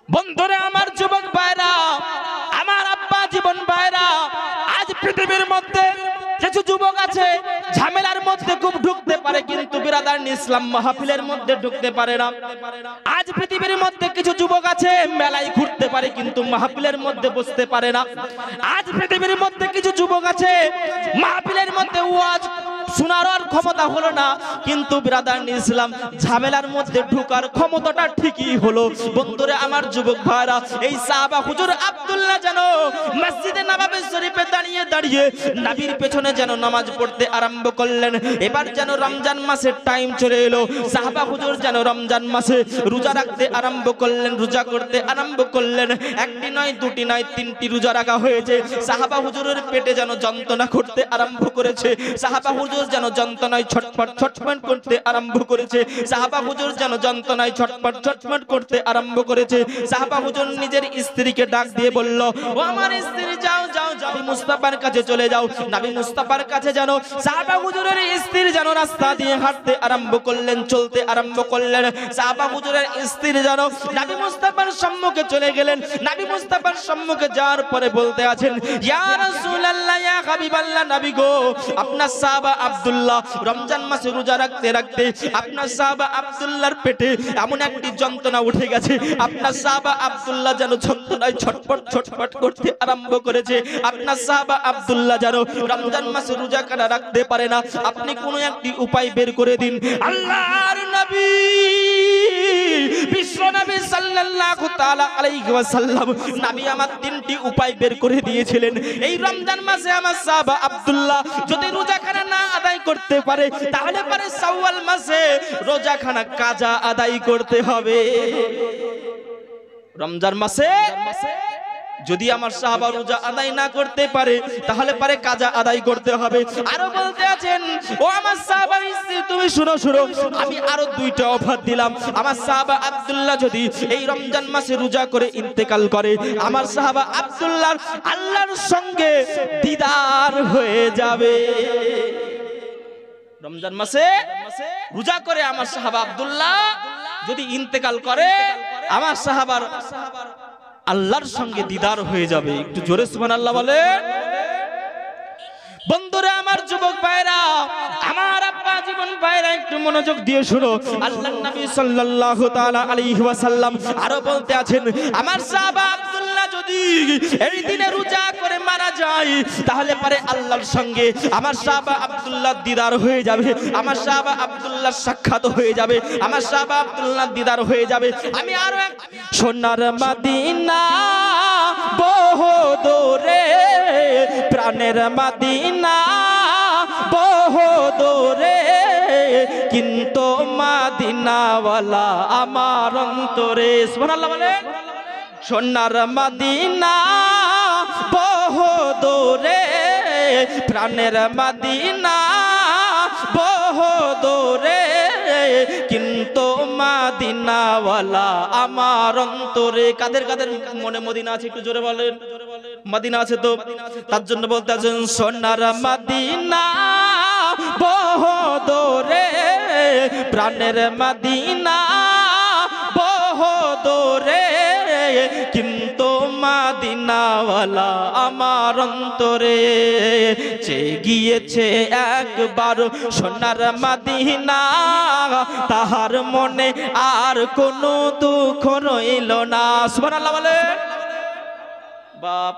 বন্ধুরে আমার, যুবক ভাইরা, আমার আব্বা জীবন ভাইরা, আজ পৃথিবীর মধ্যে কিছু যুবক আছে ঝামেলার মধ্যে খুব ঢুকতে পারে, কিন্তু বিরাদার ইসলাম মাহফিলের মধ্যে ঢুকতে পারে না। আজ পৃথিবীর মধ্যে কিছু যুবক আছে মেলায় ঘুরতে পারে, কিন্তু মাহফিলের মধ্যে বসতে পারে না। আজ পৃথিবীর মধ্যে কিছু যুবক আছে মাহফিলের মধ্যে ওয়াজ শোনার ক্ষমতা হলো না, কিন্তু বিরাদার ইসলাম ঝামেলার মধ্যে ঢুকার ক্ষমতাটা ঠিকই হলো। বন্ধুরে আমার, যুবক ভাইরা, এই সাহাবা হুজুর আব্দুল্লাহ যেন মসজিদে নববী শরীফে দাঁড়িয়ে দাঁড়িয়ে নবীর পেছনে যেন নামাজ পড়তে আরম্ভ করলেন। এবার যেন রমজান মাসের টাইম চলে এলো, সাহাবা হুজুর যেন রমজান মাসে রোজা রাখতে আরম্ভ করলেন, রোজা করতে আরম্ভ করলেন। একটি নয়, দুটি নয়, তিনটি রোজা রাখা হয়েছে। সাহাবা হুজুরের পেটে যেন যন্ত্রণা করতে আরম্ভ করেছে। সাহাবা হুজুর যেন যন্ত্রণায় ছটফট ছটফট করতে আরম্ভ করেছে। সাহাবা হুজুর যেন যন্ত্রণায় ছটফট ছটফট করতে আরম্ভ করেছে। সাহাবা হুজুর নিজের স্ত্রীকে ডাক দিয়ে বলল, ও আমার স্ত্রী, যাও যাও, নবী মুস্তাফার কাছে চলে যাও। নবী মুস্তাফার কাছে যেন সাহাবা হুজুরের স্ত্রী যেন রাস্তা দিয়ে হাঁটতে আরম্ভ করলেন, চলতে আরম্ভ করলেন। সাহাবা হুজুরের স্ত্রী যেন নবী মুস্তাফার সম্মুখে চলে গেলেন। নবী মুস্তাফার সম্মুখে যাওয়ার পরে বলতে আছেন, ইয়া রাসূলুল্লাহ, ইয়া হাবিবাল্লাহ, নবী গো, আপনার সাহাবা আব্দুল্লাহ রমজান মাসে রোজা রাখতে রাখতে আপনার সাহাবা আব্দুল্লাহর পেটে এমন একটি যন্ত্রণা উঠে গেছে, আপনার সাহাবা আব্দুল্লাহ যেন যন্ত্রণায় ছটফট ছটফট করতে আরম্ভ করেছে। আপনার সাহাবা আব্দুল্লাহ যেন রমজান মাসে রোজা কাটা রাখতে পারে না, আপনি কোনো একটি উপায় বের করে দিন। আল্লাহর নবী বিশ্ব নবী সাল্লাল্লাহু তাআলা আলাইহি ওয়াসাল্লাম নবী আমার তিনটি উপায় বের করে দিয়েছিলেন। এই রমজান মাসে আমার সাহাবা আব্দুল্লাহ যদি রোজাখানা না আদায় করতে পারে, তাহলে পরে শাওয়াল মাসে রোজাখানা কাজা আদায় করতে হবে। রমজান মাসে যদি আমার সাহাবা রোজা আদায় না করতে পারে, তাহলে পারে কাজা আদায় করতে হবে। আরো বলতে আছেন, ও আমার সাহাবা স্ত্রী, তুমি শুনো শুনো, আমি আরো দুইটা অফার দিলাম। আমার সাহাবা আব্দুল্লাহ যদি এই রমজান মাসে রোজা করে ইন্তেকাল করে, আমার সাহাবা আব্দুল্লাহর আল্লাহর সঙ্গে দিদার হয়ে যাবে। রমজান মাসে রোজা করে আমার সাহাবা আব্দুল্লাহ যদি ইন্তেকাল করে, আমার সাহাবার আল্লাহর সঙ্গে দিদার হয়ে যাবে। একটু জোরে সুবহানাল্লাহ বলে। বন্ধুরা আমার, যুবক ভাইরা, আমার আব্বা জীবন ভাইরা, একটু মনোযোগ দিয়ে শুনো। আল্লাহর নবী সাল্লাল্লাহু তাআলা আলাইহি ওয়াসাল্লাম আরো বলতে আছেন, আমার সাহাবা আব্দুল্লাহ যদি এই দিনে রোজা করে মারা যায়, তাহলে পারে আল্লাহর সঙ্গে আমার সাহাবা আব্দুল্লাহ দিদার হয়ে যাবে, আমার সাহাবা আব্দুল্লাহ সাক্ষাৎ হয়ে যাবে, আমার সাহাবা আব্দুল্লাহ দিদার হয়ে যাবে। আমি আরো এক, সোনার মদিনা বহু দূরে, প্রাণের মদিনা বহু দূরে, কিন্তু মদিনাওয়ালা আমার অন্তরে। সুবহানাল্লাহ বলে। সোনার মদিনা বহু দূরে, প্রাণের মদিনা বহু দূরে, কিন্তু মদিনাওয়ালা আমার অন্তরে। কাদের কাদের মনে মদিনা আছে একটু জোরে বলেন। মদিনা আছে তো, তার জন্য বলতে আছেন, সোনার মদিনা বহু দূরে, প্রাণের মদিনা বহু দূরে, কিন্তু মদিনাওয়ালা আমার অন্তরে। চেয়ে গিয়েছে একবার সোনার মদিনা, তাহার মনে আর কোনো দুঃখ রইল না। সুবহানাল্লাহ বলে। বাপ